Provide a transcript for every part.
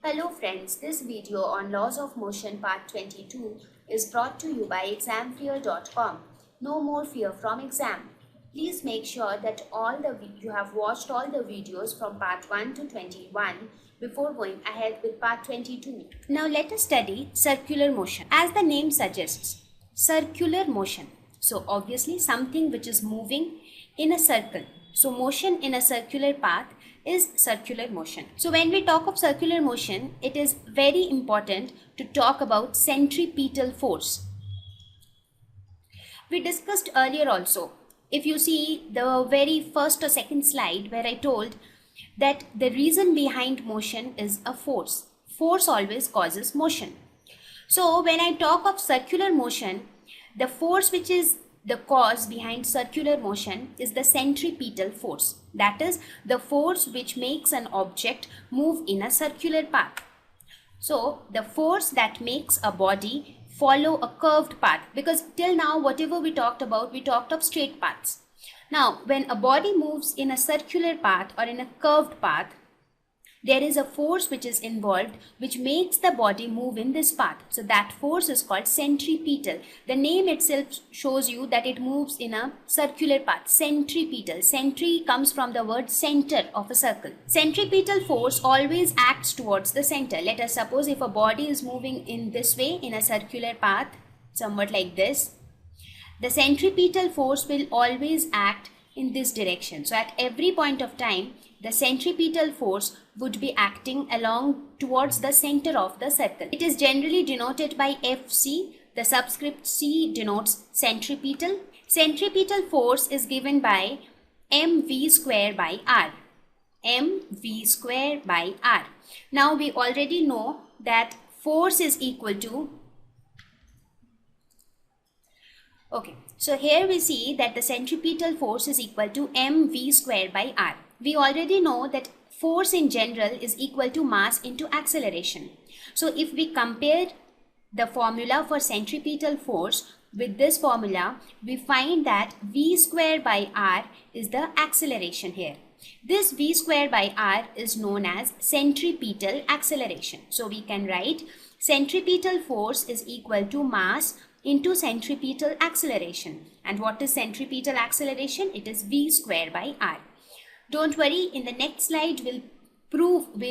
Hello friends, this video on Laws of Motion Part 22 is brought to you by examfear.com. No more fear from exam. Please make sure that you have watched all the videos from Part 1 to 21 before going ahead with Part 22. Now let us study circular motion. As the name suggests, circular motion. So obviously something which is moving in a circle. So motion in a circular path is circular motion. So when we talk of circular motion, it is very important to talk about centripetal force. We discussed earlier also, if you see the very first or second slide where I told that the reason behind motion is a force. Force always causes motion. So when I talk of circular motion, the force which is the cause behind circular motion is the centripetal force. That is the force which makes an object move in a circular path. So the force that makes a body follow a curved path, because till now whatever we talked of straight paths. Now when a body moves in a circular path or in a curved path, there is a force which is involved which makes the body move in this path. So that force is called centripetal. The name itself shows you that it moves in a circular path. Centripetal. Centri comes from the word center of a circle. Centripetal force always acts towards the center. Let us suppose if a body is moving in this way in a circular path, somewhat like this, the centripetal force will always act in this direction. So at every point of time, the centripetal force would be acting along towards the center of the circle. It is generally denoted by Fc. The subscript C denotes centripetal. Centripetal force is given by mv square by r. mv square by r. Now we already know that force is equal to, okay, so here we see that the centripetal force is equal to mv square by r. We already know that force in general is equal to mass into acceleration. So if we compare the formula for centripetal force with this formula, we find that v square by r is the acceleration here. This v square by r is known as centripetal acceleration. So we can write centripetal force is equal to mass into centripetal acceleration. And what is centripetal acceleration? It is v square by r. Don't worry, in the next slide we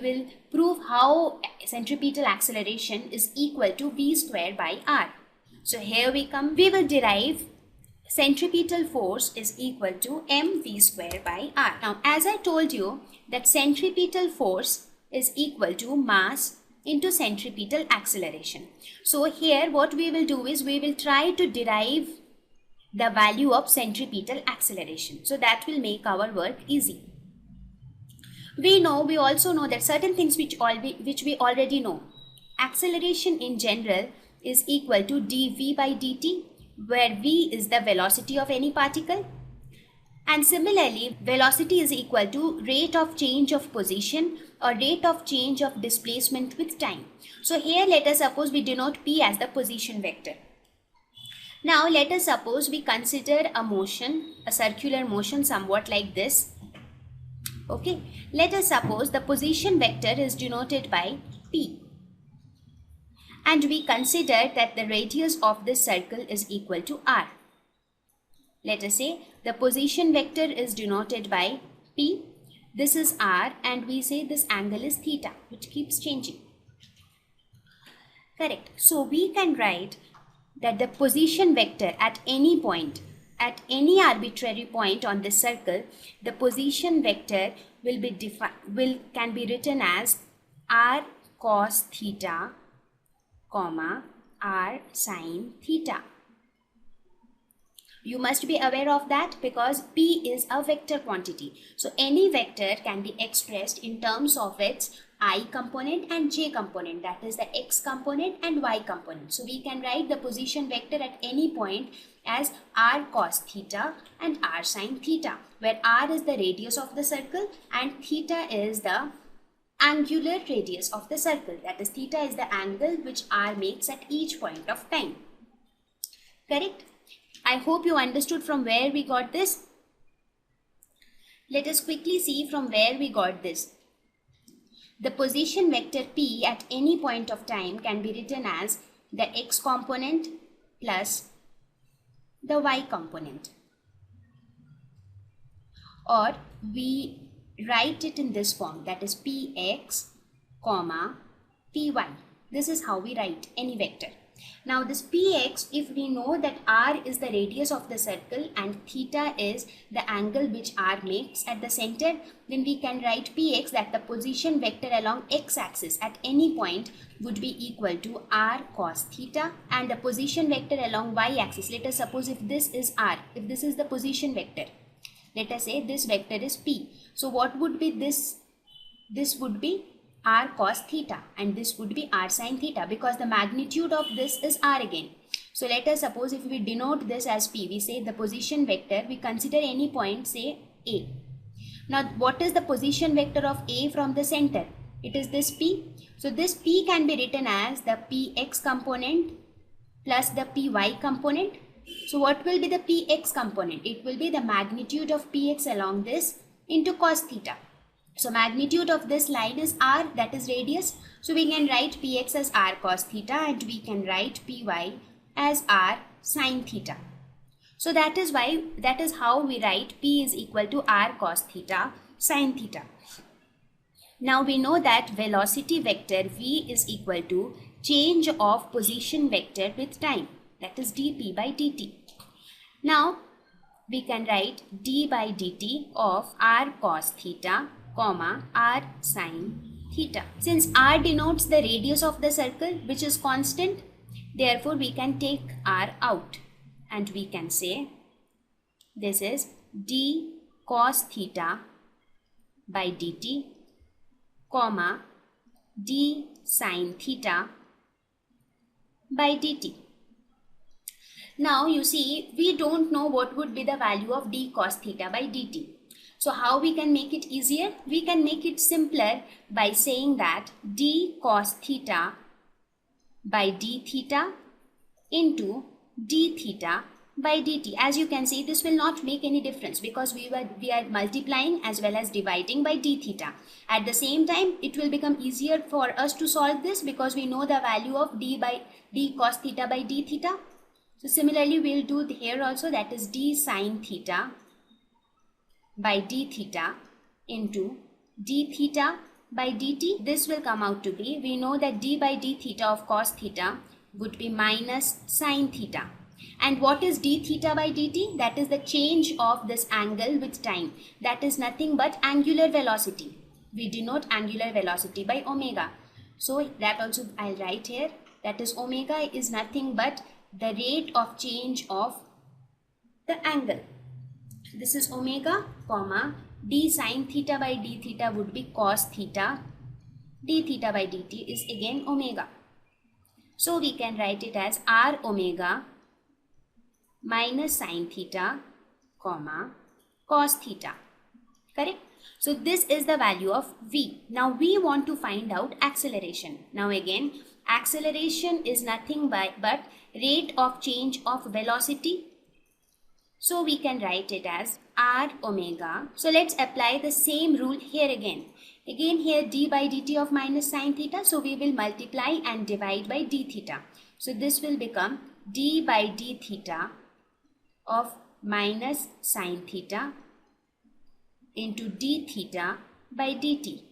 will prove how centripetal acceleration is equal to v square by r. So here we come, we will derive centripetal force is equal to mv square by r. Now as I told you that centripetal force is equal to mass into centripetal acceleration. So here what we will do is we will try to derive the value of centripetal acceleration. So that will make our work easy. We also know that certain things which we already know. Acceleration in general is equal to dv by dt, where v is the velocity of any particle. And similarly, velocity is equal to rate of change of position or rate of change of displacement with time. So here let us suppose we denote p as the position vector. Now let us suppose we consider a motion, a circular motion somewhat like this. Okay, let us suppose the position vector is denoted by p. And we consider that the radius of this circle is equal to r. Let us say the position vector is denoted by p. This is r, and we say this angle is theta, which keeps changing. Correct. So we can write that the position vector at any point, at any arbitrary point on this circle, the position vector can be written as r cos theta, comma r sin theta. You must be aware of that because p is a vector quantity. So any vector can be expressed in terms of its I component and j component, that is the x component and y component. So we can write the position vector at any point as r cos theta and r sin theta, where r is the radius of the circle and theta is the angular radius of the circle. That is, theta is the angle which r makes at each point of time. Correct? I hope you understood from where we got this. Let us quickly see from where we got this. The position vector p at any point of time can be written as the x component plus the y component. Or we write it in this form, that is px comma py. This is how we write any vector. Now this px, if we know that r is the radius of the circle and theta is the angle which r makes at the center, then we can write px that the position vector along x-axis at any point would be equal to r cos theta, and the position vector along y-axis, let us suppose if this is r, if this is the position vector, let us say this vector is p. So what would be this? This would be r cos theta and this would be r sin theta, because the magnitude of this is r again. So let us suppose if we denote this as p, we say the position vector, we consider any point, say a. Now what is the position vector of a from the center? It is this p. So this p can be written as the px component plus the py component. So what will be the px component? It will be the magnitude of px along this into cos theta. So magnitude of this line is r, that is radius. So we can write px as r cos theta and we can write py as r sin theta. So that is how we write p is equal to r cos theta sin theta. Now we know that velocity vector v is equal to change of position vector with time, that is dp by dt. Now we can write d by dt of r cos theta comma r sin theta. Since r denotes the radius of the circle which is constant, therefore we can take r out and we can say this is d cos theta by dt comma d sin theta by dt. Now you see, we don't know what would be the value of d cos theta by dt. So how we can make it easier? We can make it simpler by saying that d cos theta by d theta into d theta by dt. As you can see, this will not make any difference because we are multiplying as well as dividing by d theta. At the same time, it will become easier for us to solve this because we know the value of d cos theta by d theta. So similarly, we will do here also, that is d sin theta by d theta into d theta by dt. This will come out to be, we know that d by d theta of cos theta would be minus sin theta. And what is d theta by dt? That is the change of this angle with time. That is nothing but angular velocity. We denote angular velocity by omega. So that also I'll write here. That is omega is nothing but the rate of change of the angle. This is omega comma d sin theta by d theta would be cos theta. D theta by dt is again omega. So we can write it as r omega minus sin theta comma cos theta. Correct? So this is the value of v. Now we want to find out acceleration. Now again, acceleration is nothing but rate of change of velocity. So we can write it as r omega. So let's apply the same rule here again. Again here d by dt of minus sin theta. So we will multiply and divide by d theta. So this will become d by d theta of minus sin theta into d theta by dt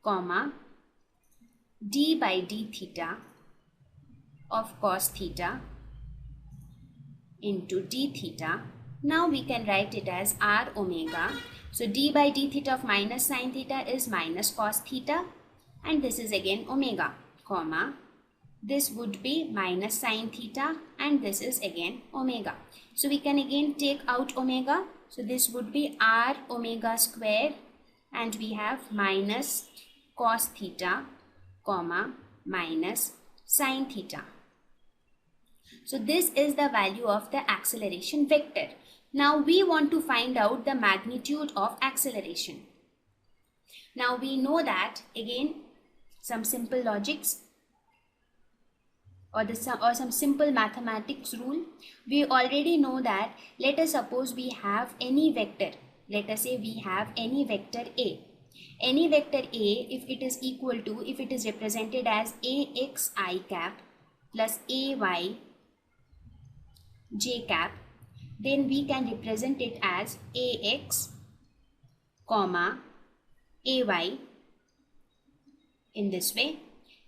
comma d by d theta of cos theta into d theta. Now we can write it as r omega. So d by d theta of minus sin theta is minus cos theta and this is again omega comma this would be minus sin theta and this is again omega. So we can again take out omega. So this would be r omega square and we have minus cos theta comma minus sin theta. So this is the value of the acceleration vector. Now we want to find out the magnitude of acceleration. Now we know that again some simple logics or some simple mathematics rule. We already know that, let us suppose we have any vector. Let us say we have any vector A. Any vector A, if it is represented as AXi cap plus AY j cap, then we can represent it as AX comma AY in this way.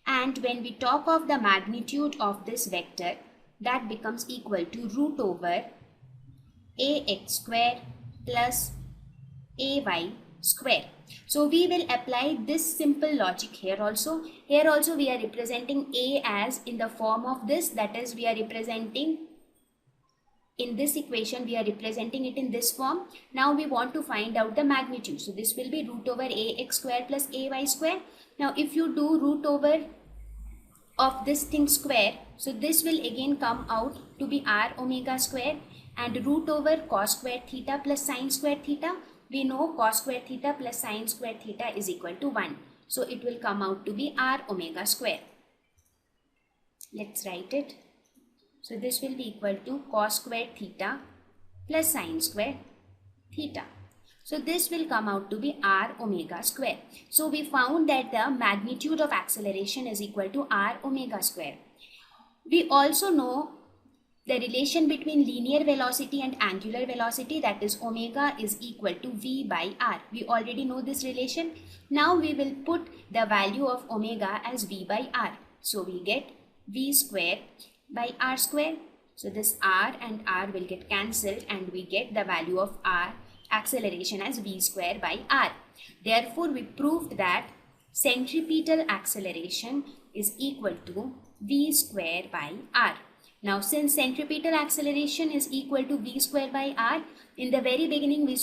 And when we talk of the magnitude of this vector, that becomes equal to root over AX square plus AY square. So we will apply this simple logic here also. Here also we are representing A as in the form of this, that is, we are representing in this equation, we are representing it in this form. Now we want to find out the magnitude. So this will be root over AX square plus AY square. Now if you do root over of this thing square, so this will again come out to be R omega square, and root over cos square theta plus sin square theta. We know cos square theta plus sin square theta is equal to 1. So it will come out to be R omega square. Let's write it. So this will be equal to cos square theta plus sin square theta. So this will come out to be R omega square. So we found that the magnitude of acceleration is equal to R omega square. We also know the relation between linear velocity and angular velocity, that is omega is equal to V by R. We already know this relation. Now we will put the value of omega as V by R. So we get V square by R square. So this R and R will get cancelled and we get the value of R acceleration as V square by R. Therefore, we proved that centripetal acceleration is equal to V square by R. Now, since centripetal acceleration is equal to V square by R, in the very beginning we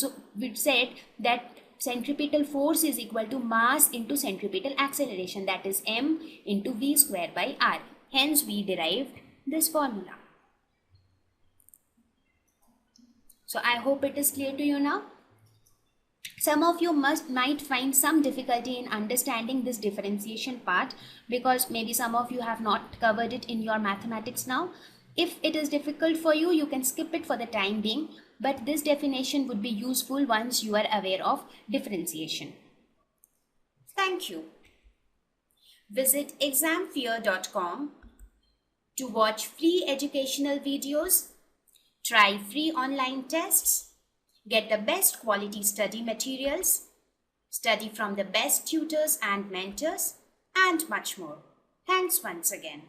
said that centripetal force is equal to mass into centripetal acceleration, that is m into V square by R. Hence, we derived this formula. So I hope it is clear to you now. Some of you might find some difficulty in understanding this differentiation part because maybe some of you have not covered it in your mathematics now. If it is difficult for you, you can skip it for the time being, but this definition would be useful once you are aware of differentiation. Thank you. Visit examfear.com to watch free educational videos, try free online tests, get the best quality study materials, study from the best tutors and mentors, and much more. Thanks once again.